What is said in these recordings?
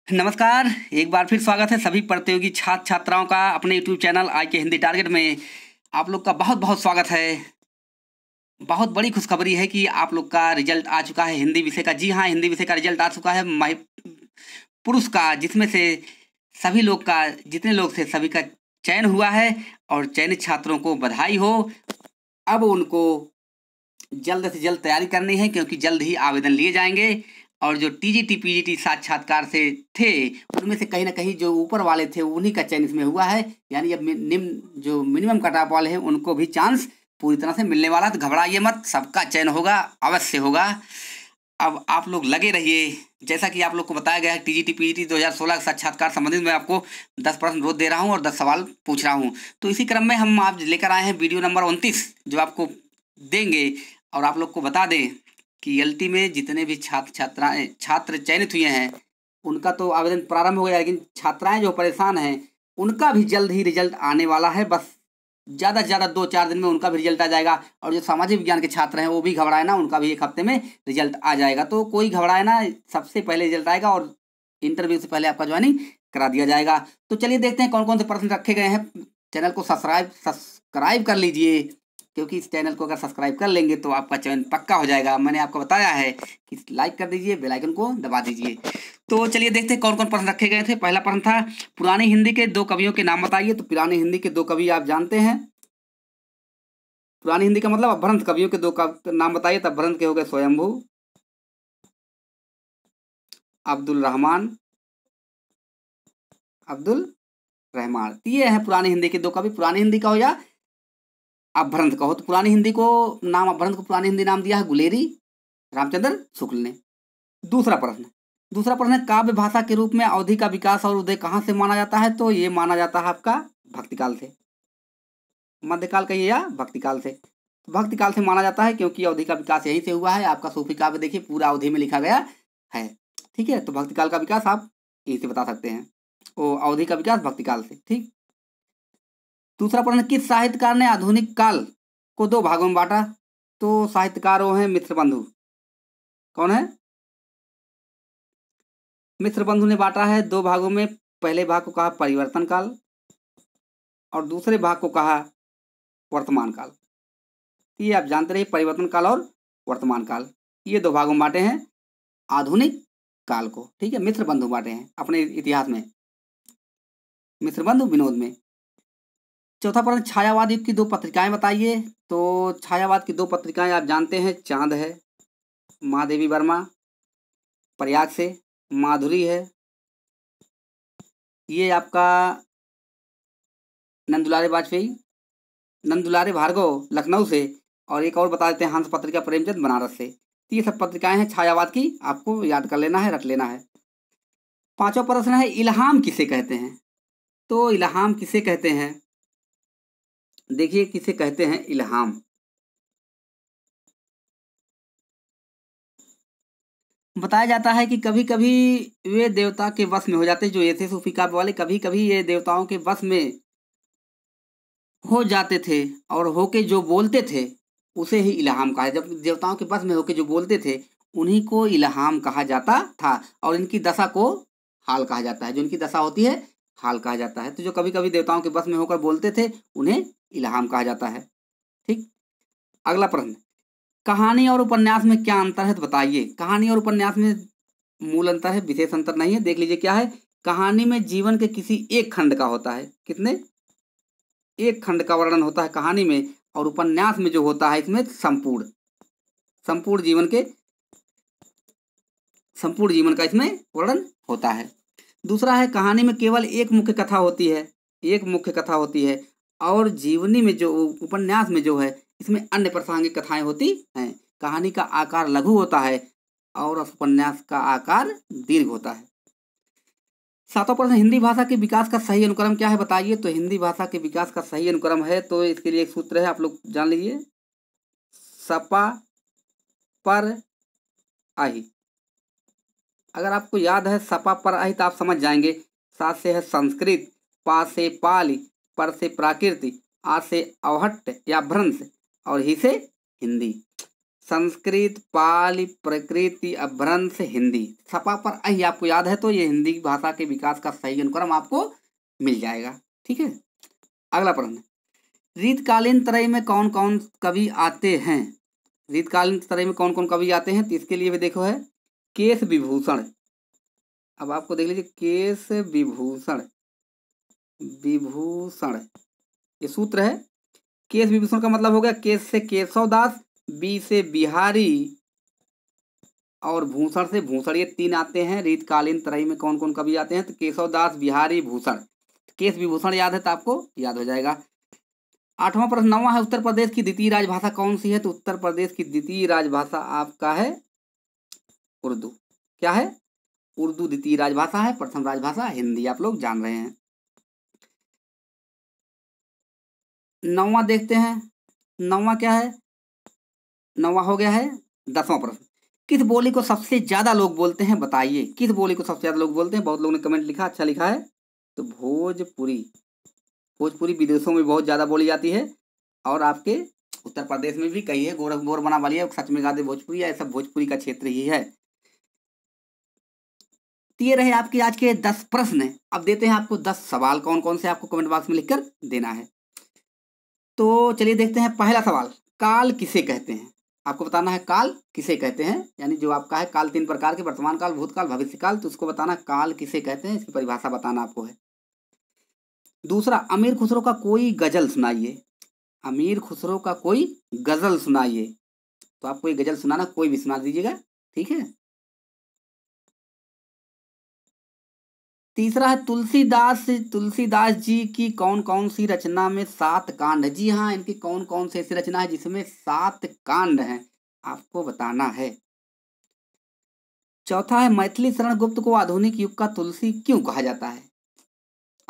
नमस्कार। एक बार फिर स्वागत है सभी प्रतियोगी छात्र छात्राओं का अपने यूट्यूब चैनल आई के हिंदी टारगेट में। आप लोग का बहुत बहुत स्वागत है। बहुत बड़ी खुशखबरी है कि आप लोग का रिजल्ट आ चुका है हिंदी विषय का। जी हाँ, हिंदी विषय का रिजल्ट आ चुका है पुरुष का, जिसमें से सभी लोग का, जितने लोग थे सभी का चयन हुआ है और चयनित छात्रों को बधाई हो। अब उनको जल्द से जल्द तैयारी करनी है क्योंकि जल्द ही आवेदन लिए जाएंगे और जो टीजीटी पीजीटी साक्षात्कार से थे उनमें से कहीं ना कहीं जो ऊपर वाले थे उन्हीं का चयन इसमें हुआ है। यानी अब निम्न जो मिनिमम कट ऑफ वाले हैं उनको भी चांस पूरी तरह से मिलने वाला। तो घबराइए मत, सबका चयन होगा, अवश्य होगा। अब आप लोग लगे रहिए। जैसा कि आप लोग को बताया गया है टीजीटी पीजीटी 2016 का साक्षात्कार संबंधित मैं आपको 10 प्रश्न रोज दे रहा हूँ और 10 सवाल पूछ रहा हूँ। तो इसी क्रम में हम आप लेकर आए हैं वीडियो नंबर 29 जो आपको देंगे। और आप लोग को बता दें कि एलटी में जितने भी छात्र चयनित हुए हैं उनका तो आवेदन प्रारंभ हो गया, लेकिन छात्राएं जो परेशान हैं उनका भी जल्द ही रिजल्ट आने वाला है। बस ज़्यादा से ज़्यादा 2-4 दिन में उनका भी रिजल्ट आ जाएगा। और जो सामाजिक विज्ञान के छात्र हैं वो भी घबराए ना, उनका भी 1 हफ्ते में रिजल्ट आ जाएगा। तो कोई घबराए ना, सबसे पहले रिजल्ट आएगा और इंटरव्यू से पहले आपका ज्वाइनिंग करा दिया जाएगा। तो चलिए देखते हैं कौन कौन से प्रश्न रखे गए हैं। चैनल को सब्सक्राइब कर लीजिए, क्योंकि इस चैनल को अगर सब्सक्राइब कर लेंगे तो आपका चयन पक्का हो जाएगा। मैंने आपको बताया है कि लाइक कर दीजिए, बेल आइकन को दबा दीजिए। तो चलिए देखते हैं कौन कौन प्रश्न रखे गए थे। पहला प्रश्न था पुरानी हिंदी के 2 कवियों के नाम बताइए। तो पुरानी हिंदी के 2 कवि आप जानते हैं। पुरानी हिंदी का मतलब अपभ्रंश कवियों के 2 नाम बताइए। तब अपभ्रंश के हो गए स्वयंभू, अब्दुल रहमान। ये हैं पुरानी हिंदी के 2 कवि। पुरानी हिंदी का हो या अपभ्रंश का हो। तो पुरानी हिंदी को नाम, अपभ्रंश को पुरानी हिंदी नाम दिया है गुलेरी रामचंद्र शुक्ल ने। दूसरा प्रश्न है काव्य भाषा के रूप में अवधि का विकास और उदय कहाँ से माना जाता है। तो ये माना जाता है आपका भक्तिकाल से। मध्यकाल कहिए या भक्तिकाल से। भक्तिकाल से माना जाता है क्योंकि अवधि का विकास यहीं से हुआ है। आपका सूफी काव्य देखिए पूरा अवधि में लिखा गया है। ठीक है, तो भक्तिकाल का विकास आप यहीं से बता सकते हैं। वो अवधि का विकास भक्तिकाल से। ठीक। दूसरा प्रश्न, किस साहित्यकार ने आधुनिक काल को 2 भागों में बांटा। तो साहित्यकार वो हैं मित्रबंधु। कौन है? मित्रबंधु ने बांटा है 2 भागों में। पहले भाग को कहा परिवर्तन काल और दूसरे भाग को कहा वर्तमान काल। ये आप जानते रहिए, परिवर्तन काल और वर्तमान काल, ये 2 भागों में बांटे हैं आधुनिक काल को। ठीक है, मित्रबंधु बांटे हैं अपने इतिहास में, मित्रबंधु विनोद में। चौथा प्रश्न, छायावाद युग की 2 पत्रिकाएं बताइए। तो छायावाद की 2 पत्रिकाएं आप जानते हैं, चांद है महादेवी वर्मा प्रयाग से, माधुरी है ये आपका नंदुलारे भार्गव लखनऊ से, और एक और बता देते हैं हंस पत्रिका प्रेमचंद बनारस से। तो ये सब पत्रिकाएं हैं छायावाद की, आपको याद कर लेना है, रट लेना है। 5वां प्रश्न है इल्हाम किसे कहते हैं। तो इल्हाम किसे कहते हैं, देखिए किसे कहते हैं इल्हाम। बताया जाता है कि कभी कभी वे देवता के वश में हो जाते, जो ये थे सूफी काव्य वाले, कभी कभी ये देवताओं के वश में हो जाते थे और होके जो बोलते थे उसे ही इल्हाम कहा। जब देवताओं के वश में होके जो बोलते थे उन्हीं को इल्हाम कहा जाता था। और इनकी दशा को हाल कहा जाता है, जो इनकी दशा होती है हाल कहा जाता है। तो जो कभी कभी देवताओं के वश में होकर बोलते थे उन्हें इल्हाम कहा जाता है। ठीक। अगला प्रश्न, कहानी और उपन्यास में क्या अंतर है तो बताइए। कहानी और उपन्यास में मूल अंतर है, विशेष अंतर नहीं है। देख लीजिए क्या है। कहानी में जीवन के किसी एक खंड का होता है, कितने, एक खंड का वर्णन होता है कहानी में, और उपन्यास में जो होता है इसमें संपूर्ण जीवन का इसमें वर्णन होता है। दूसरा है कहानी में केवल एक मुख्य कथा होती है, और जीवनी में जो उपन्यास में जो है इसमें अन्य प्रासंगिक कथाएं होती हैं। कहानी का आकार लघु होता है और उपन्यास का आकार दीर्घ होता है। 7वां प्रश्न, हिंदी भाषा के विकास का सही अनुक्रम क्या है बताइए। तो हिंदी भाषा के विकास का सही अनुक्रम है, तो इसके लिए एक सूत्र है, आप लोग जान लीजिए, सपा पर आही। अगर आपको याद है सपा पर आही तो आप समझ जाएंगे। सा से है संस्कृत, पा से पाली, पर से प्राकृत, आ से अवहट्ट या भ्रंश, और ही से हिंदी। संस्कृत, पाली, प्रकृति, अपभ्रंश, हिंदी। छपा पर अहि आपको याद है तो ये हिंदी भाषा के विकास का सही अनुक्रम आपको मिल जाएगा। ठीक है, अगला प्रश्न, रीतकालीन त्रय में कौन कौन कवि आते हैं? रीतकालीन त्रय में कौन कौन कवि आते हैं? तो इसके लिए भी देखो है केश विभूषण। अब आपको देख लीजिए, केश विभूषण, विभूषण ये सूत्र है। केश विभूषण का मतलब हो गया केश से केशव दास, बी से बिहारी और भूषण से भूषण, ये तीन आते हैं। रीतकालीन त्रयी में कौन कौन कवि आते हैं? तो केशव दास, बिहारी, भूषण। केश विभूषण याद है तो आपको याद हो जाएगा। आठवां प्रश्न, नौवां है, उत्तर प्रदेश की द्वितीय राजभाषा कौन सी है? तो उत्तर प्रदेश की द्वितीय राजभाषा आपका है उर्दू। क्या है? उर्दू द्वितीय राजभाषा है, प्रथम राजभाषा हिंदी, आप लोग जान रहे हैं। नौवां देखते हैं, नौवां क्या है? नौवां हो गया है 10वां प्रश्न, किस बोली को सबसे ज्यादा लोग बोलते हैं? बताइए, किस बोली को सबसे ज्यादा लोग बोलते हैं? बहुत लोगों ने कमेंट लिखा, अच्छा लिखा है। तो भोजपुरी, भोजपुरी विदेशों में बहुत ज्यादा बोली जाती है और आपके उत्तर प्रदेश में भी कई है। गोरख बना वाली है, सच में गाते भोजपुरी है, सब भोजपुरी का क्षेत्र ही है। तो ये रहे आपके आज के 10 प्रश्न। अब देते हैं आपको 10 सवाल, कौन कौन से आपको कमेंट बॉक्स में लिखकर देना है। तो चलिए देखते हैं पहला सवाल, काल किसे कहते हैं? आपको बताना है काल किसे कहते हैं, यानी जो आपका है काल 3 प्रकार के, वर्तमान काल, भूतकाल, भविष्यकाल, तो उसको बताना काल किसे कहते हैं, इसकी परिभाषा बताना आपको है। दूसरा, अमीर खुसरो का कोई गजल सुनाइए। अमीर खुसरो का कोई गजल सुनाइए, तो आपको ये गजल सुनाना, कोई भी सुना दीजिएगा, ठीक है। तीसरा है, तुलसीदास जी की कौन कौन सी रचना में 7 कांड है? जी हाँ, इनकी कौन कौन सी ऐसी रचना है जिसमें 7 कांड हैं, आपको बताना है। चौथा है, मैथिली शरण गुप्त को आधुनिक युग का तुलसी क्यों कहा जाता है?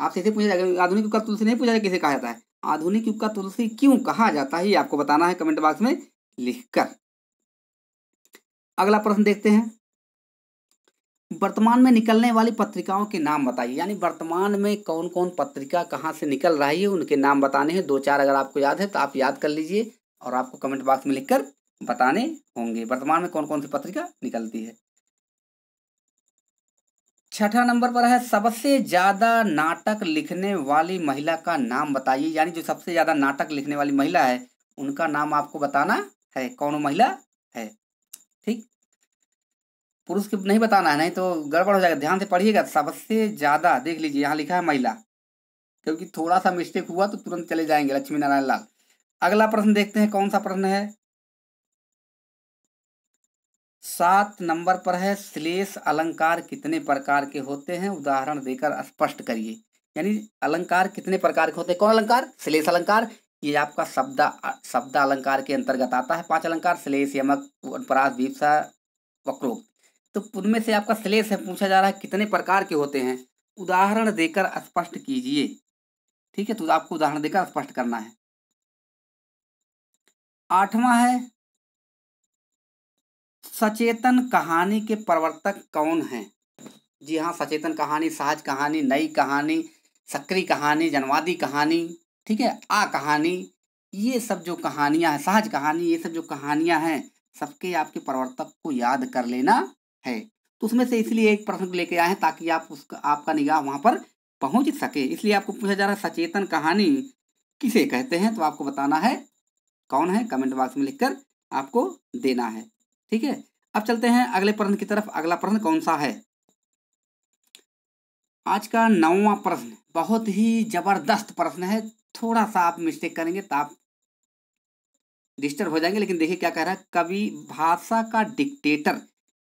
आपसे ऐसे पूछा जाएगा, आधुनिक युग का तुलसी नहीं पूछा जाएगा, किसे कहा जाता है? आधुनिक युग का तुलसी क्यों कहा जाता है, ये आपको बताना है कमेंट बॉक्स में लिखकर। अगला प्रश्न देखते हैं, वर्तमान में निकलने वाली पत्रिकाओं के नाम बताइए, यानी वर्तमान में कौन कौन पत्रिका कहाँ से निकल रही है, उनके नाम बताने हैं। 2-4 अगर आपको याद है तो आप याद कर लीजिए और आपको कमेंट बॉक्स में लिखकर बताने होंगे वर्तमान में कौन कौन सी पत्रिका निकलती है। छठा नंबर पर है, सबसे ज्यादा नाटक लिखने वाली महिला का नाम बताइए, यानी जो सबसे ज्यादा नाटक लिखने वाली महिला है उनका नाम आपको बताना है, कौन महिला है, ठीक। पुरुष के नहीं बताना है, नहीं तो गड़बड़ हो जाएगा, ध्यान से पढ़िएगा। सबसे ज्यादा देख लीजिए, यहाँ लिखा है महिला, क्योंकि थोड़ा सा मिस्टेक हुआ तो तुरंत चले जाएंगे। लक्ष्मी नारायण लाल। अगला प्रश्न देखते हैं, कौन सा प्रश्न है? 7 नंबर पर है, श्लेष अलंकार कितने प्रकार के होते हैं? उदाहरण देकर स्पष्ट करिए, यानी अलंकार कितने प्रकार के होते हैं? कौन अलंकार? श्लेष अलंकार, ये आपका शब्द अलंकार के अंतर्गत आता है। 5 अलंकार, श्लेष, यमक, अनुप्रास, विवक्षा, वक्रोक्त। तो उनमें से आपका श्लेष है, पूछा जा रहा है कितने प्रकार के होते हैं, उदाहरण देकर स्पष्ट कीजिए, ठीक है। तो आपको उदाहरण देकर स्पष्ट करना है। 8वां है, सचेतन कहानी के प्रवर्तक कौन हैं? जी हाँ, सचेतन कहानी, सहज कहानी, नई कहानी, सक्रिय कहानी, जनवादी कहानी, ठीक है, आ कहानी, ये सब जो कहानियां हैं, सहज कहानी, ये सब जो कहानियां हैं, सबके आपके प्रवर्तक को याद कर लेना है। तो उसमें से इसलिए एक प्रश्न लेके आए हैं ताकि आप उसका आपका निगाह वहां पर पहुंच सके, इसलिए आपको पूछा जा रहा है सचेतन कहानी किसे कहते हैं, तो आपको बताना है कौन है, कमेंट बॉक्स में लिखकर आपको देना है, ठीक है। अब चलते हैं अगले प्रश्न की तरफ। अगला प्रश्न कौन सा है? आज का 9वां प्रश्न बहुत ही जबरदस्त प्रश्न है, थोड़ा सा आप मिस्टेक करेंगे तो आप डिस्टर्ब हो जाएंगे, लेकिन देखिए क्या कह रहा है, कवि भाषा का डिक्टेटर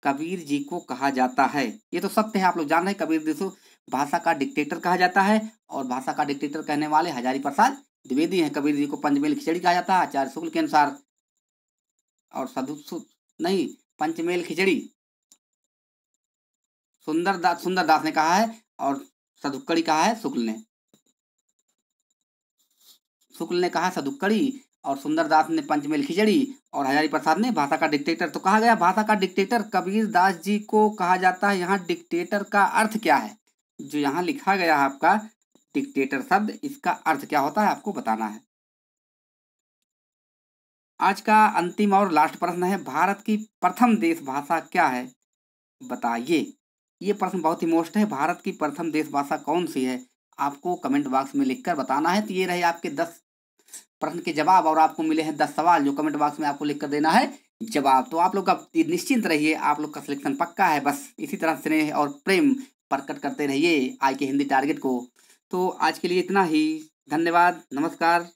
कबीर जी को कहा जाता है। ये तो सत्य है, आप लोग जान रहे हैं, कबीर जी को भाषा का डिक्टेटर कहा जाता है और भाषा का डिक्टेटर कहने वाले हजारी प्रसाद द्विवेदी हैं। कबीर जी को पंचमेल खिचड़ी कहा जाता है आचार्य शुक्ल के अनुसार, और नहीं, पंचमेल खिचड़ी सुंदरदास ने कहा है और सदुक्कड़ी कहा है शुक्ल ने कहा सदुक्कड़ी और सुंदरदास ने पंचमेल खिचड़ी और हजारी प्रसाद ने भाषा का डिक्टेटर। तो कहा गया भाषा का डिक्टेटर कबीर दास जी को कहा जाता है। यहाँ डिक्टेटर का अर्थ क्या है, जो यहाँ लिखा गया है आपका डिक्टेटर शब्द, इसका अर्थ क्या होता है आपको बताना है। आज का अंतिम और लास्ट प्रश्न है, भारत की प्रथम देश भाषा क्या है, बताइए। ये प्रश्न बहुत ही मोस्ट है, भारत की प्रथम देश भाषा कौन सी है, आपको कमेंट बॉक्स में लिखकर बताना है। तो ये रहे आपके 10 प्रश्न के जवाब, और आपको मिले हैं 10 सवाल जो कमेंट बॉक्स में आपको लिखकर देना है जवाब। तो आप लोग का निश्चिंत रहिए, आप लोग का सिलेक्शन पक्का है। बस इसी तरह स्नेह और प्रेम प्रकट करते रहिए आई के हिंदी टारगेट को। तो आज के लिए इतना ही, धन्यवाद, नमस्कार।